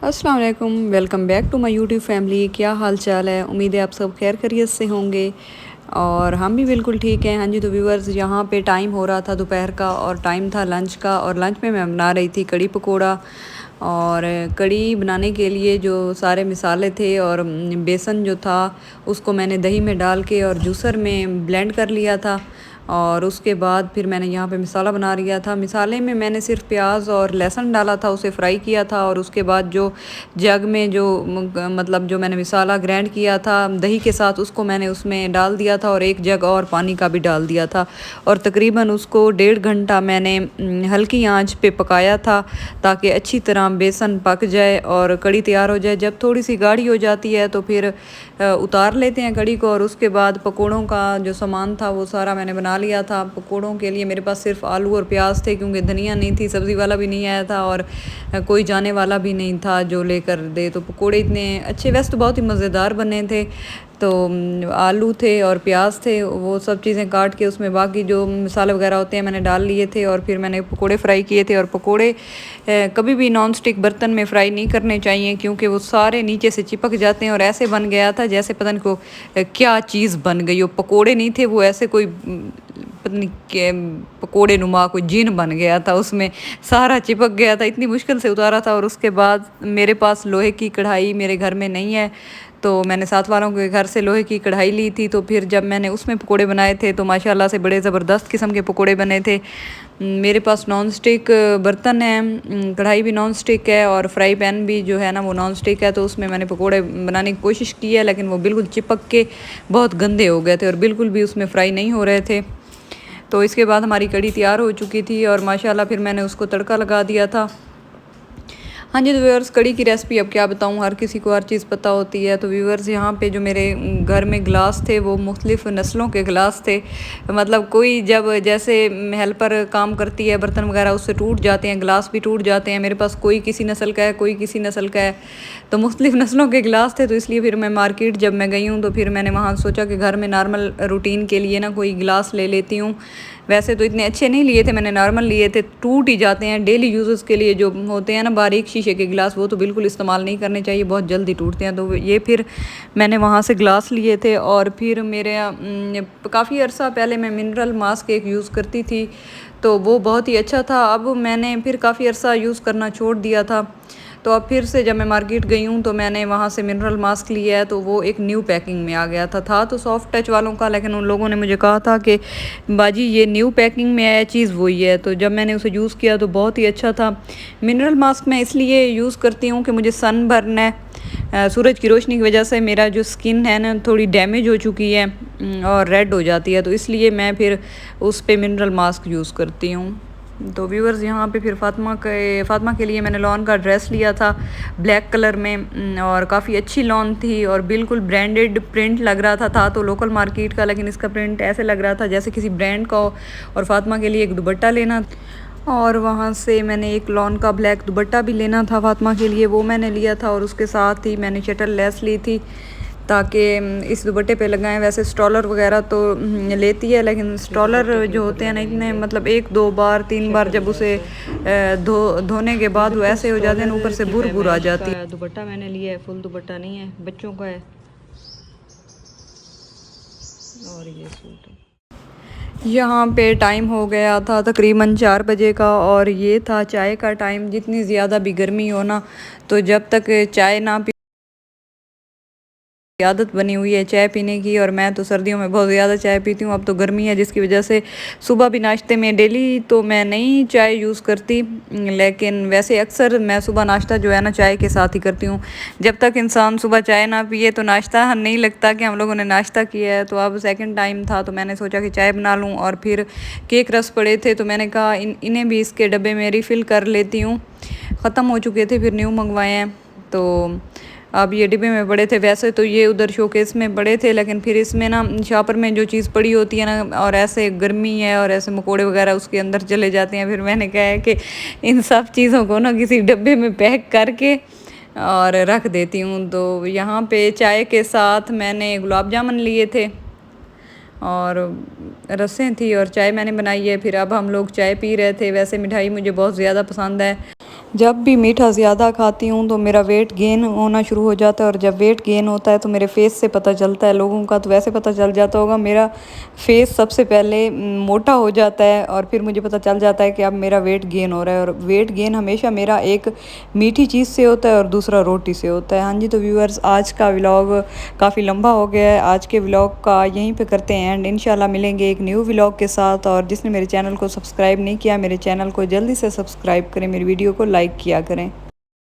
अस्सलाम वालेकुम, welcome back to my YouTube family. क्या हाल चाल है? उम्मीद है आप सब खैर खैरियत से होंगे और हम भी बिल्कुल ठीक हैं। हाँ जी, तो व्यूअर्स, यहाँ पे टाइम हो रहा था दोपहर का और टाइम था लंच का, और लंच में मैं बना रही थी कड़ी पकोड़ा। और कड़ी बनाने के लिए जो सारे मिसाले थे और बेसन जो था उसको मैंने दही में डाल के और जूसर में ब्लेंड कर लिया था। और उसके बाद फिर मैंने यहाँ पे मसाला बना लिया था। मसाले में मैंने सिर्फ प्याज और लहसुन डाला था, उसे फ्राई किया था। और उसके बाद जो जग में जो मतलब जो मैंने मसाला ग्राइंड किया था दही के साथ, उसको मैंने उसमें डाल दिया था और एक जग और पानी का भी डाल दिया था। और तकरीबन उसको 1.5 घंटा मैंने हल्की आंच पे पकाया था ताकि अच्छी तरह बेसन पक जाए और कड़ी तैयार हो जाए। जब थोड़ी सी गाढ़ी हो जाती है तो फिर उतार लेते हैं कड़ी को। और उसके बाद पकोड़ों का जो सामान था वो सारा मैंने बना लिया था। पकोड़ों के लिए मेरे पास सिर्फ आलू और प्याज थे, क्योंकि धनिया नहीं थी, सब्ज़ी वाला भी नहीं आया था और कोई जाने वाला भी नहीं था जो लेकर दे। तो पकोड़े इतने अच्छे, वैसे तो बहुत ही मज़ेदार बने थे। तो आलू थे और प्याज थे, वो सब चीज़ें काट के उसमें बाकी जो मसाले वगैरह होते हैं मैंने डाल लिए थे। और फिर मैंने पकोड़े फ्राई किए थे। और पकोड़े कभी भी नॉन स्टिक बर्तन में फ्राई नहीं करने चाहिए, क्योंकि वो सारे नीचे से चिपक जाते हैं। और ऐसे बन गया था जैसे पता नहीं को क्या चीज़ बन गई हो। पकोड़े नहीं थे वो, ऐसे कोई पता नहीं क्या पकोड़े नुमा कोई जिन बन गया था, उसमें सारा चिपक गया था। इतनी मुश्किल से उतारा था। और उसके बाद मेरे पास लोहे की कढ़ाई मेरे घर में नहीं है, तो मैंने साथ वालों के घर से लोहे की कढ़ाई ली थी। तो फिर जब मैंने उसमें पकोड़े बनाए थे तो माशाल्लाह से बड़े ज़बरदस्त किस्म के पकोड़े बने थे। मेरे पास नॉन स्टिक बर्तन है, कढ़ाई भी नॉन स्टिक है और फ्राई पैन भी जो है ना वो नॉन स्टिक है। तो उसमें मैंने पकोड़े बनाने की कोशिश की है, लेकिन वो बिल्कुल चिपक के बहुत गंदे हो गए थे और बिल्कुल भी उसमें फ्राई नहीं हो रहे थे। तो इसके बाद हमारी कड़ी तैयार हो चुकी थी और माशाल्लाह फिर मैंने उसको तड़का लगा दिया था। हाँ जी, तो व्यूअर्स, कड़ी की रेसिपी अब क्या बताऊँ, हर किसी को हर चीज़ पता होती है। तो व्यूअर्स, यहाँ पे जो मेरे घर में गिलास थे वो मुख्तलिफ़ नस्लों के गिलास थे। मतलब कोई जब जैसे हेल्पर काम करती है, बर्तन वगैरह उससे टूट जाते हैं, गिलास भी टूट जाते हैं। मेरे पास कोई किसी नस्ल का है, कोई किसी नस्ल का है, तो मुख्तलिफ़ नस्लों के गिलास थे। तो इसलिए फिर मैं मार्केट जब मैं गई हूँ तो फिर मैंने वहाँ सोचा कि घर में नॉर्मल रूटीन के लिए ना कोई गिलास ले लेती हूँ। वैसे तो इतने अच्छे नहीं लिए थे मैंने, नॉर्मल लिए थे, टूट ही जाते हैं। डेली यूज़ के लिए जो होते हैं ना बारीक शीशे के गिलास, वो तो बिल्कुल इस्तेमाल नहीं करने चाहिए, बहुत जल्दी टूटते हैं। तो ये फिर मैंने वहाँ से गिलास लिए थे। और फिर मेरे काफ़ी अर्सा पहले मैं मिनरल मास्क एक यूज़ करती थी, तो वो बहुत ही अच्छा था। अब मैंने फिर काफ़ी अर्सा यूज़ करना छोड़ दिया था। तो अब फिर से जब मैं मार्केट गई हूँ तो मैंने वहाँ से मिनरल मास्क लिया है। तो वो एक न्यू पैकिंग में आ गया था तो सॉफ्ट टच वालों का, लेकिन उन लोगों ने मुझे कहा था कि बाजी ये न्यू पैकिंग में आया चीज़ वही है। तो जब मैंने उसे यूज़ किया तो बहुत ही अच्छा था। मिनरल मास्क मैं इसलिए यूज़ करती हूँ कि मुझे सन बर्न है, सूरज की रोशनी की वजह से मेरा जो स्किन है ना थोड़ी डैमेज हो चुकी है और रेड हो जाती है। तो इसलिए मैं फिर उस पे मिनरल मास्क यूज़ करती हूँ। तो व्यूअर्स, यहाँ पे फिर फ़ातिमा के लिए मैंने लॉन का ड्रेस लिया था ब्लैक कलर में, और काफ़ी अच्छी लॉन थी और बिल्कुल ब्रांडेड प्रिंट लग रहा था तो लोकल मार्केट का, लेकिन इसका प्रिंट ऐसे लग रहा था जैसे किसी ब्रांड का हो। और फ़ातिमा के लिए एक दुपट्टा लेना और वहाँ से मैंने एक लॉन का ब्लैक दुपट्टा भी लेना था फ़ातिमा के लिए, वो मैंने लिया था। और उसके साथ ही मैंने शटल लेस ली थी ताकि इस दुपट्टे पे लगाएं। वैसे स्टॉलर वगैरह तो लेती है, लेकिन स्टॉलर जो होते हैं ना इतने मतलब 1-2 बार 3 बार जब उसे धोने के बाद वो ऐसे हो जाते हैं, ऊपर से बुर आ जाती है। दुपट्टा मैंने लिया है, फुल दुपट्टा नहीं है, बच्चों का है। और ये सूट है। यहाँ पे टाइम हो गया था तकरीबन 4 बजे का और ये था चाय का टाइम। जितनी ज़्यादा भी गर्मी हो ना, तो जब तक चाय ना पी आदत बनी हुई है चाय पीने की। और मैं तो सर्दियों में बहुत ज़्यादा चाय पीती हूँ। अब तो गर्मी है जिसकी वजह से सुबह भी नाश्ते में डेली तो मैं नहीं चाय यूज़ करती, लेकिन वैसे अक्सर मैं सुबह नाश्ता जो है ना चाय के साथ ही करती हूँ। जब तक इंसान सुबह चाय ना पिए तो नाश्ता नहीं लगता कि हम लोगों ने नाश्ता किया है। तो अब सेकंड टाइम था तो मैंने सोचा कि चाय बना लूँ। और फिर केक रस पड़े थे तो मैंने कहा इन्हें भी इसके डब्बे में रिफ़िल कर लेती हूँ। ख़त्म हो चुके थे, फिर न्यू मंगवाए हैं। तो अब ये डिब्बे में पड़े थे। वैसे तो ये उधर शोकेस में पड़े थे, लेकिन फिर इसमें ना शॉपर में जो चीज़ पड़ी होती है ना, और ऐसे गर्मी है और ऐसे मकोड़े वगैरह उसके अंदर चले जाते हैं। फिर मैंने कहा है कि इन सब चीज़ों को ना किसी डब्बे में पैक करके और रख देती हूँ। तो यहाँ पे चाय के साथ मैंने गुलाब जामुन लिए थे और रसें थी और चाय मैंने बनाई है। फिर अब हम लोग चाय पी रहे थे। वैसे मिठाई मुझे बहुत ज़्यादा पसंद है। जब भी मीठा ज़्यादा खाती हूँ तो मेरा वेट गेन होना शुरू हो जाता है, और जब वेट गेन होता है तो मेरे फेस से पता चलता है। लोगों का तो वैसे पता चल जाता होगा, मेरा फेस सबसे पहले मोटा हो जाता है और फिर मुझे पता चल जाता है कि अब मेरा वेट गेन हो रहा है। और वेट गेन हमेशा मेरा एक मीठी चीज़ से होता है और दूसरा रोटी से होता है। हाँ जी, तो व्यूअर्स आज का व्लॉग काफ़ी लंबा हो गया है। आज के व्लॉग का यहीं पे करते हैं एंड इंशाल्लाह मिलेंगे एक न्यू व्लॉग के साथ। और जिसने मेरे चैनल को सब्सक्राइब नहीं किया, मेरे चैनल को जल्दी से सब्सक्राइब करें, मेरी वीडियो को लाइक किया करें।